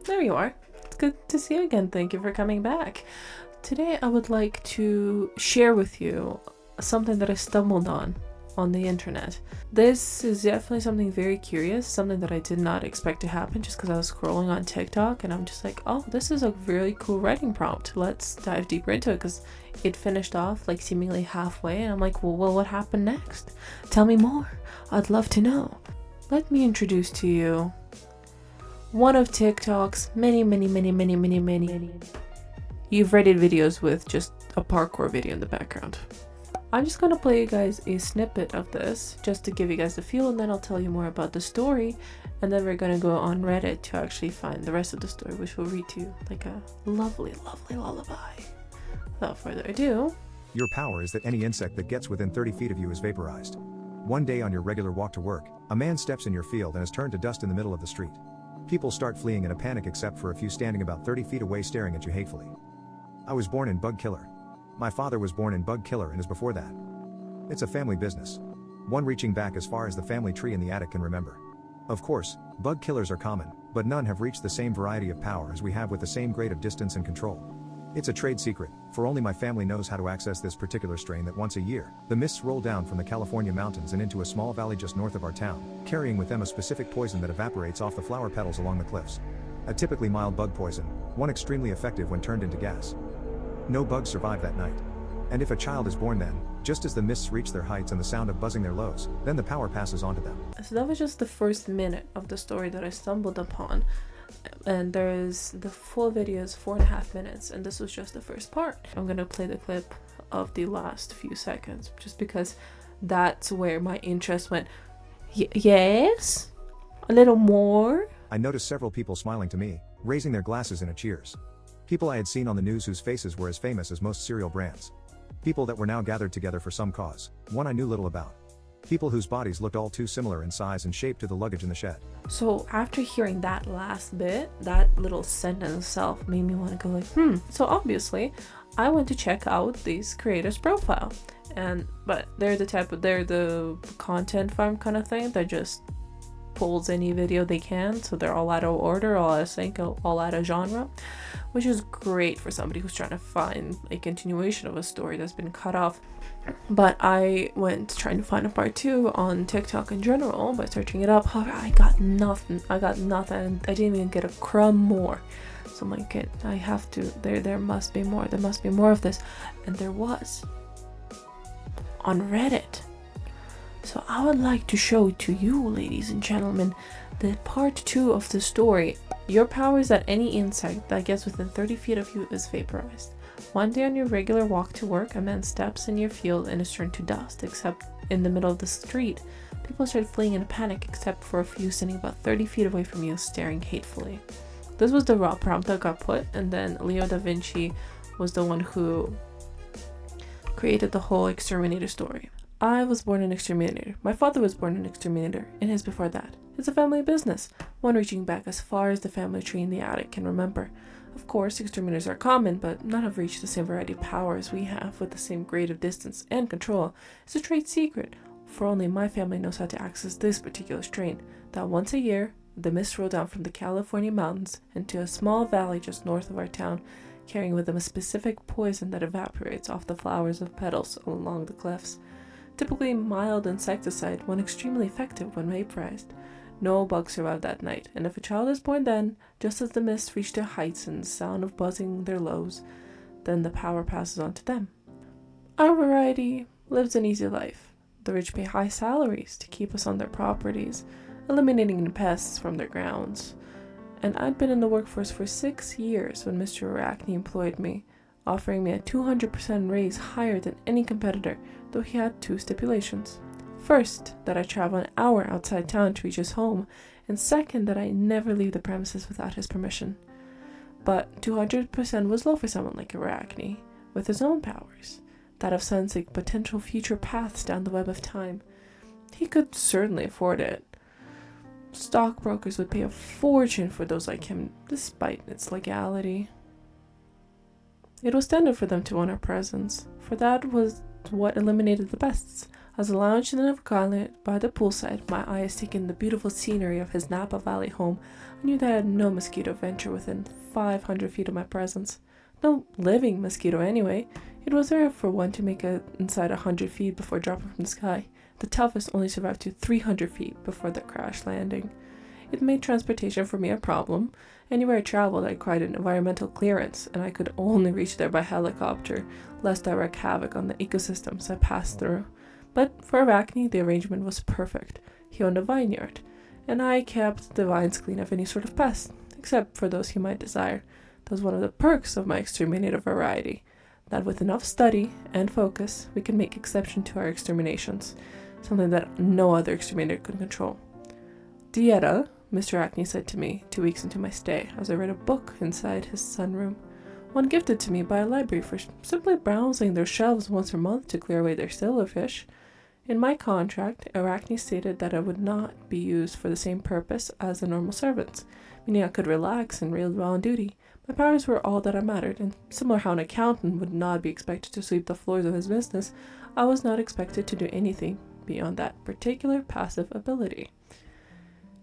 There you are. It's good to see you again. Thank you for coming back. Today I would like to share with you something that I stumbled on the internet. This is definitely something very curious, something that I did not expect to happen just because I was scrolling on TikTok and I'm just like, oh, this is a really cool writing prompt. Let's dive deeper into it, because it finished off like seemingly halfway and I'm like, well, what happened next? Tell me more. I'd love to know. Let me introduce to you one of TikTok's many you've rated videos with just a parkour video in the background. I'm just gonna play you guys a snippet of this just to give you guys the feel, and then I'll tell you more about the story, and then we're gonna go on Reddit to actually find the rest of the story, which will read to you like a lovely lullaby. Without further ado. Your power is that any insect that gets within 30 feet of you is vaporized. One day on your regular walk to work, a man steps in your field and is turned to dust in the middle of the street. People start fleeing in a panic except for a few standing about 30 feet away staring at you hatefully. I was born in Bug Killer. My father was born in Bug Killer and is before that. It's a family business. One reaching back as far as the family tree in the attic can remember. Of course, bug killers are common, but none have reached the same variety of power as we have with the same grade of distance and control. It's a trade secret, for only my family knows how to access this particular strain that once a year, the mists roll down from the California mountains and into a small valley just north of our town, carrying with them a specific poison that evaporates off the flower petals along the cliffs. A typically mild bug poison, one extremely effective when turned into gas. No bugs survive that night. And if a child is born then, just as the mists reach their heights and the sound of buzzing their lows, then the power passes on to them. So that was just the first minute of the story that I stumbled upon. And the full video is 4.5 minutes, and this was just the first part. I'm gonna play the clip of the last few seconds just because that's where my interest went. Yes? A little more? I noticed several people smiling to me, raising their glasses in a cheers. People I had seen on the news whose faces were as famous as most cereal brands. People that were now gathered together for some cause, one I knew little about. People whose bodies looked all too similar in size and shape to the luggage in the shed. So after hearing that last bit, that little sentence itself made me want to go like, So obviously, I went to check out these creators' profile. But they're the content farm kind of thing that just pulls any video they can, so they're all out of order, all out of sync, all out of genre, which is great for somebody who's trying to find a continuation of a story that's been cut off. But I went trying to find a part 2 on TikTok in general by searching it up. However, I got nothing. I didn't even get a crumb more. So I'm like, I have to, there must be more. There must be more of this. And there was. On Reddit. So I would like to show to you, ladies and gentlemen, that part 2 of the story. Your power is that any insect that gets within 30 feet of you is vaporized. One day on your regular walk to work, a man steps in your field and is turned to dust, except in the middle of the street. People start fleeing in a panic except for a few standing about 30 feet away from you, staring hatefully. This was the raw prompt that got put, and then Leo da Vinci was the one who created the whole exterminator story. I was born an exterminator. My father was born an exterminator, and his before that. It's a family business, one reaching back as far as the family tree in the attic can remember. Of course, exterminators are common, but none have reached the same variety of power as we have with the same grade of distance and control. It's a trade secret, for only my family knows how to access this particular strain, that once a year, the mists roll down from the California mountains into a small valley just north of our town, carrying with them a specific poison that evaporates off the flowers of petals along the cliffs. Typically mild insecticide, one extremely effective when vaporized. No bugs survive that night, and if a child is born then, just as the mists reach their heights and the sound of buzzing their lows, then the power passes on to them. Our variety lives an easy life. The rich pay high salaries to keep us on their properties, eliminating the pests from their grounds. And I'd been in the workforce for 6 years when Mr. Arachne employed me, offering me a 200% raise higher than any competitor, though he had 2 stipulations. First, that I travel an hour outside town to reach his home, and second, that I never leave the premises without his permission. But 200% was low for someone like Arachne, with his own powers, that of sensing potential future paths down the web of time. He could certainly afford it. Stockbrokers would pay a fortune for those like him, despite its legality. It was standard for them to want our presence, for that was what eliminated the pests. As I lounged in the Navigale by the poolside, my eyes taking the beautiful scenery of his Napa Valley home, I knew that I had no mosquito venture within 500 feet of my presence. No living mosquito anyway. It was rare for one to make it inside 100 feet before dropping from the sky. The toughest only survived to 300 feet before the crash landing. It made transportation for me a problem. Anywhere I traveled, I required an environmental clearance, and I could only reach there by helicopter, lest I wreak havoc on the ecosystems I passed through. But for Arachne, the arrangement was perfect. He owned a vineyard, and I kept the vines clean of any sort of pest, except for those he might desire. That was one of the perks of my exterminator variety, that with enough study and focus, we can make exception to our exterminations, something that no other exterminator could control. Dieta, Mr. Arachne said to me 2 weeks into my stay, as I read a book inside his sunroom, one gifted to me by a library for simply browsing their shelves once a month to clear away their silverfish. In my contract, Arachne stated that I would not be used for the same purpose as the normal servants, meaning I could relax and read while on duty. My powers were all that I mattered, and similar how an accountant would not be expected to sweep the floors of his business, I was not expected to do anything beyond that particular passive ability.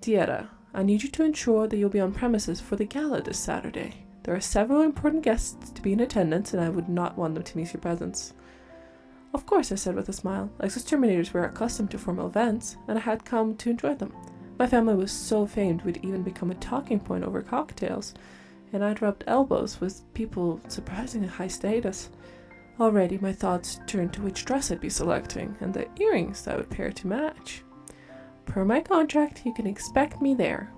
Dieta, I need you to ensure that you'll be on premises for the gala this Saturday. There are several important guests to be in attendance, and I would not want them to miss your presence. Of course, I said with a smile. As exterminators were accustomed to formal events, and I had come to enjoy them. My family was so famed we'd even become a talking point over cocktails, and I'd rubbed elbows with people surprisingly high status. Already my thoughts turned to which dress I'd be selecting, and the earrings that would pair to match. Per my contract, you can expect me there.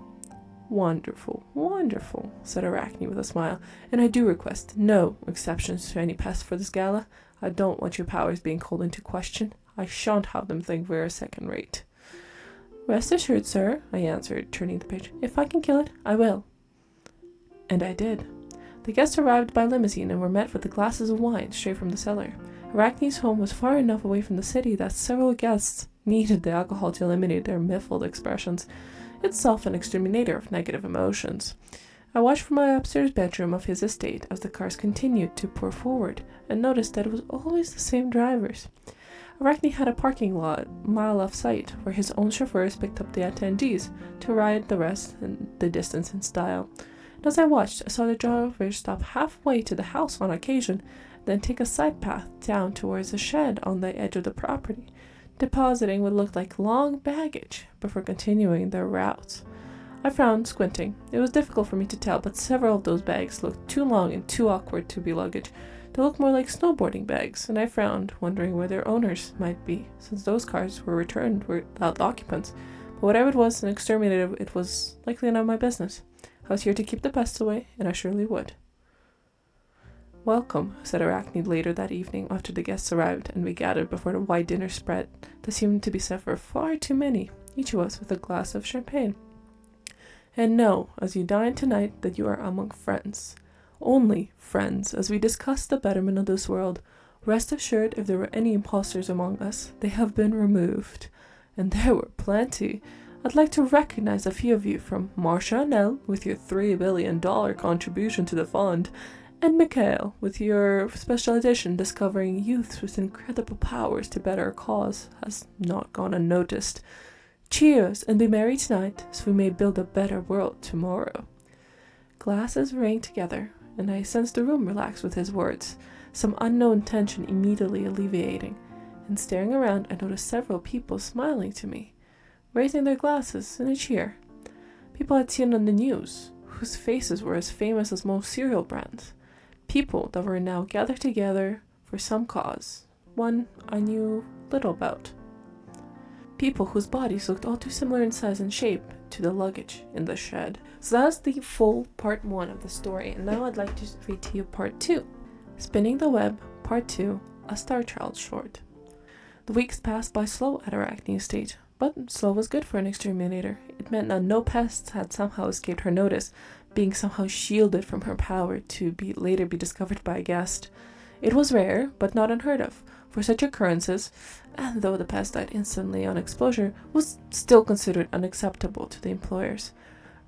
Wonderful, wonderful, said Arachne with a smile, and I do request no exceptions to any pest for this gala. I don't want your powers being called into question. I shan't have them think we're second rate. Rest assured, sir, I answered, turning the page. If I can kill it, I will. And I did. The guests arrived by limousine and were met with the glasses of wine straight from the cellar. Arachne's home was far enough away from the city that several guests needed the alcohol to eliminate their muffled expressions, itself an exterminator of negative emotions. I watched from my upstairs bedroom of his estate as the cars continued to pour forward, and noticed that it was always the same drivers. Arachne had a parking lot a mile off site, where his own chauffeurs picked up the attendees to ride the rest in the distance in style. And as I watched, I saw the drivers stop halfway to the house on occasion, then take a side path down towards a shed on the edge of the property, depositing what looked like long baggage before continuing their routes. I frowned, squinting. It was difficult for me to tell, but several of those bags looked too long and too awkward to be luggage. They looked more like snowboarding bags, and I frowned, wondering where their owners might be, since those cars were returned without occupants. But whatever it was, an exterminator, it was likely none of my business. I was here to keep the pests away, and I surely would. Welcome, said Arachne later that evening after the guests arrived and we gathered before the wide dinner spread that seemed to be set for far too many, each of us with a glass of champagne. And know, as you dine tonight, that you are among friends. Only friends, as we discuss the betterment of this world. Rest assured, if there were any impostors among us, they have been removed. And there were plenty. I'd like to recognize a few of you, from Marcia Nell, with your $3 billion contribution to the fund, and Mikhail, with your special edition discovering youths with incredible powers to better a cause, has not gone unnoticed. Cheers, and be merry tonight, so we may build a better world tomorrow. Glasses rang together, and I sensed the room relax with his words, some unknown tension immediately alleviating, and staring around I noticed several people smiling to me, raising their glasses in a cheer. People I'd seen on the news, whose faces were as famous as most cereal brands. People that were now gathered together for some cause, one I knew little about. People whose bodies looked all too similar in size and shape to the luggage in the shed. So that's the full part 1 of the story, and now I'd like to read to you part 2. Spinning the Web, part 2, a Star Child short. The weeks passed by slow at Arachne Estate, but slow was good for an exterminator. It meant that no pests had somehow escaped her notice, being somehow shielded from her power to later be discovered by a guest. It was rare, but not unheard of, for such occurrences, and though the pest died instantly on exposure, was still considered unacceptable to the employers.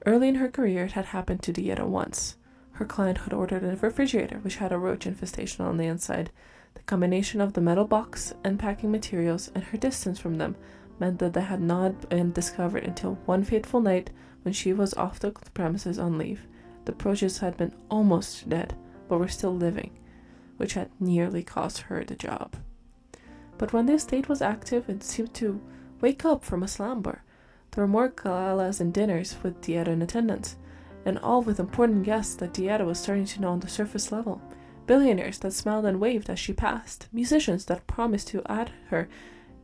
Early in her career, it had happened to Dieta once. Her client had ordered a refrigerator which had a roach infestation on the inside. The combination of the metal box and packing materials and her distance from them meant that they had not been discovered until one fateful night when she was off the premises on leave. The approaches had been almost dead, but were still living, which had nearly cost her the job. But when the estate was active, it seemed to wake up from a slumber. There were more galas and dinners with Dieta in attendance, and all with important guests that Dieta was starting to know on the surface level. Billionaires that smiled and waved as she passed, musicians that promised to add her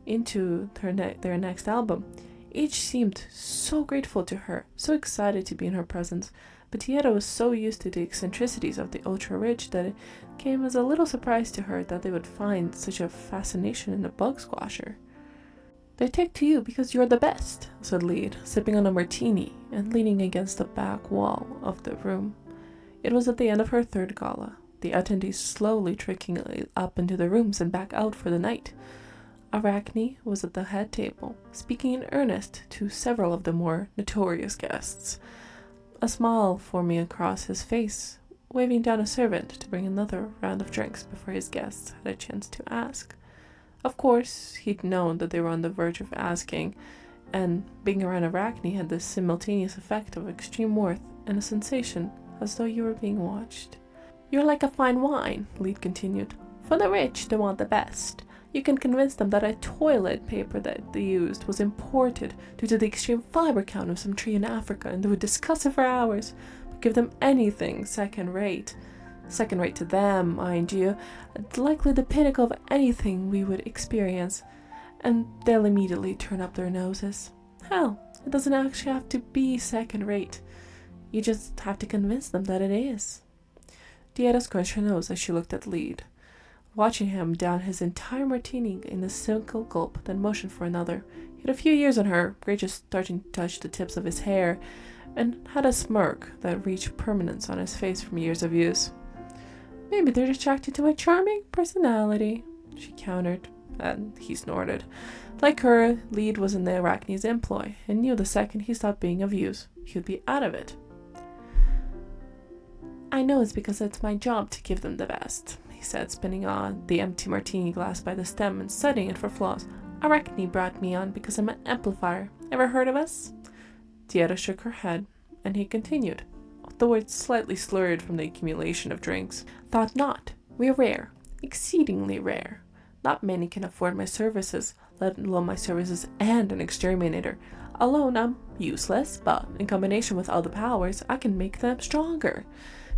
into their next album. Each seemed so grateful to her, so excited to be in her presence, but Dieta was so used to the eccentricities of the ultra-rich that it came as a little surprise to her that they would find such a fascination in a bug squasher. "They take to you because you're the best," said Lead, sipping on a martini and leaning against the back wall of the room. It was at the end of her third gala, the attendees slowly trickling up into the rooms and back out for the night. Arachne was at the head table, speaking in earnest to several of the more notorious guests, a smile forming across his face, waving down a servant to bring another round of drinks before his guests had a chance to ask. Of course, he'd known that they were on the verge of asking, and being around Arachne had this simultaneous effect of extreme worth and a sensation as though you were being watched. "You're like a fine wine," Lead continued. "For the rich, they want the best. You can convince them that a toilet paper that they used was imported due to the extreme fiber count of some tree in Africa, and they would discuss it for hours, but give them anything second rate to them, mind you, likely the pinnacle of anything we would experience, and they'll immediately turn up their noses. Hell, it doesn't actually have to be second rate. You just have to convince them that it is." Dieta scrunched her nose as she looked at Lead, watching him down his entire martini in a single gulp, then motioned for another. He had a few years on her, gray just starting to touch the tips of his hair, and had a smirk that reached permanence on his face from years of use. "Maybe they're attracted to my charming personality," she countered, and he snorted. Like her, Lead was in the Arachne's employ, and knew the second he stopped being of use, he would be out of it. "I know it's because it's my job to give them the best," he said, spinning on the empty martini glass by the stem and studying it for flaws. "Arachne brought me on because I'm an amplifier. Ever heard of us?" Dieta shook her head, and he continued, the words slightly slurred from the accumulation of drinks. "Thought not. We're rare. Exceedingly rare. Not many can afford my services, let alone my services and an exterminator. Alone, I'm useless, but in combination with all the powers, I can make them stronger.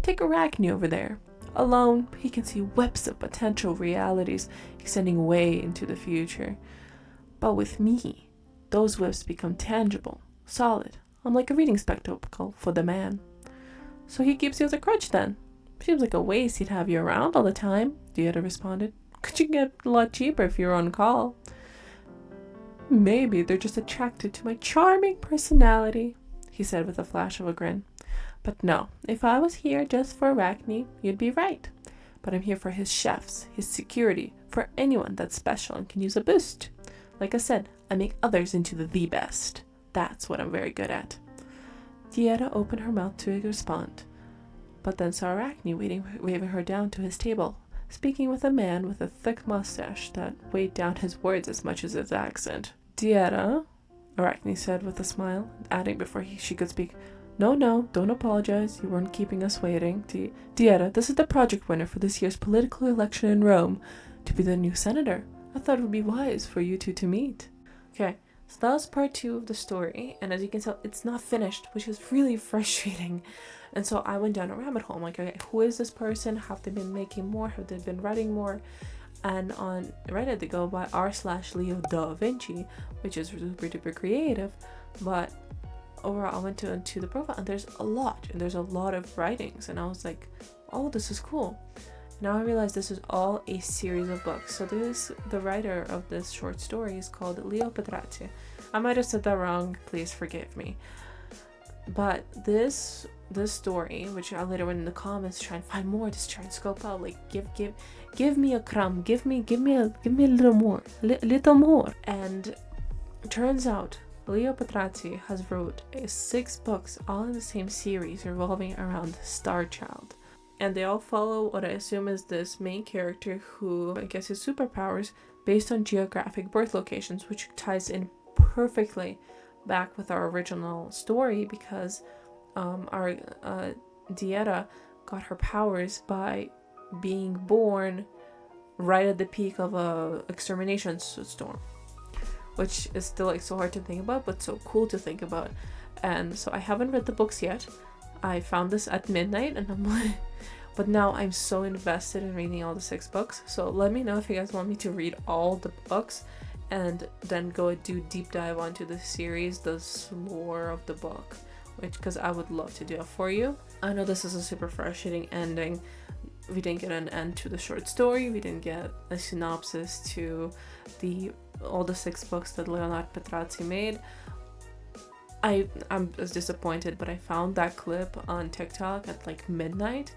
Take Arachne over there. Alone, he can see webs of potential realities extending way into the future. But with me, those webs become tangible, solid. I'm like a reading spectacle for the man." "So he keeps you as a crutch then? Seems like a waste he'd have you around all the time," Dieta responded. "Could you get a lot cheaper if you were on call?" "Maybe they're just attracted to my charming personality," he said with a flash of a grin. "But no, if I was here just for Arachne, you'd be right. But I'm here for his chefs, his security, for anyone that's special and can use a boost. Like I said, I make others into the best. That's what I'm very good at." Dieta opened her mouth to respond, but then saw Arachne waving her down to his table, speaking with a man with a thick mustache that weighed down his words as much as his accent. "Dieta," Arachne said with a smile, adding before she could speak, No, don't apologize. You weren't keeping us waiting. Dieta, this is the project winner for this year's political election in Rome to be the new senator. I thought it would be wise for you two to meet." Okay, so that was part 2 of the story, and as you can tell, it's not finished, which is really frustrating. And so I went down a rabbit hole. I'm like, okay, who is this person? Have they been making more? Have they been writing more? And on Reddit, they go by r/Leo da Vinci, which is super duper creative. But overall, I went to the profile, and there's a lot of writings, and I was like, oh, this is cool. Now I realize this is all a series of books. So the writer of this short story is called Leo Petrati. I might have said that wrong, please forgive me. But this story, which I later went in the comments to try and find more, just try and scope out, like give me a crumb, give me a little more, little more. And it turns out Leo Petrati has wrote 6 books all in the same series revolving around Star Child. And they all follow what I assume is this main character who gets his superpowers based on geographic birth locations, which ties in perfectly back with our original story, because our Dieta got her powers by being born right at the peak of a extermination storm, which is still like so hard to think about, but so cool to think about. And so I haven't read the books yet. I found this at midnight, and I'm like, but now I'm so invested in reading all the 6 books. So let me know if you guys want me to read all the books and then go do deep dive onto the series, the lore of the book, because I would love to do it for you. I know this is a super frustrating ending. We didn't get an end to the short story. We didn't get a synopsis to all the 6 books that Leonard Petrazzi made. I'm as disappointed, but I found that clip on TikTok at like midnight,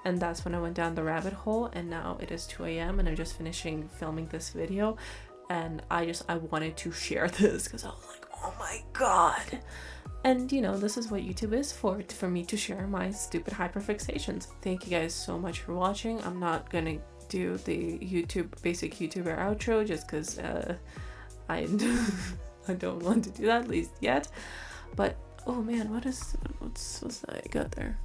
and that's when I went down the rabbit hole, and now it is 2 a.m. and I'm just finishing filming this video, and I wanted to share this because I was like, oh my god. And you know, this is what YouTube is for me to share my stupid hyperfixations. Thank you guys so much for watching. I'm not gonna do the basic YouTuber outro just because I don't want to do that, at least yet. But oh man, what's that I got there?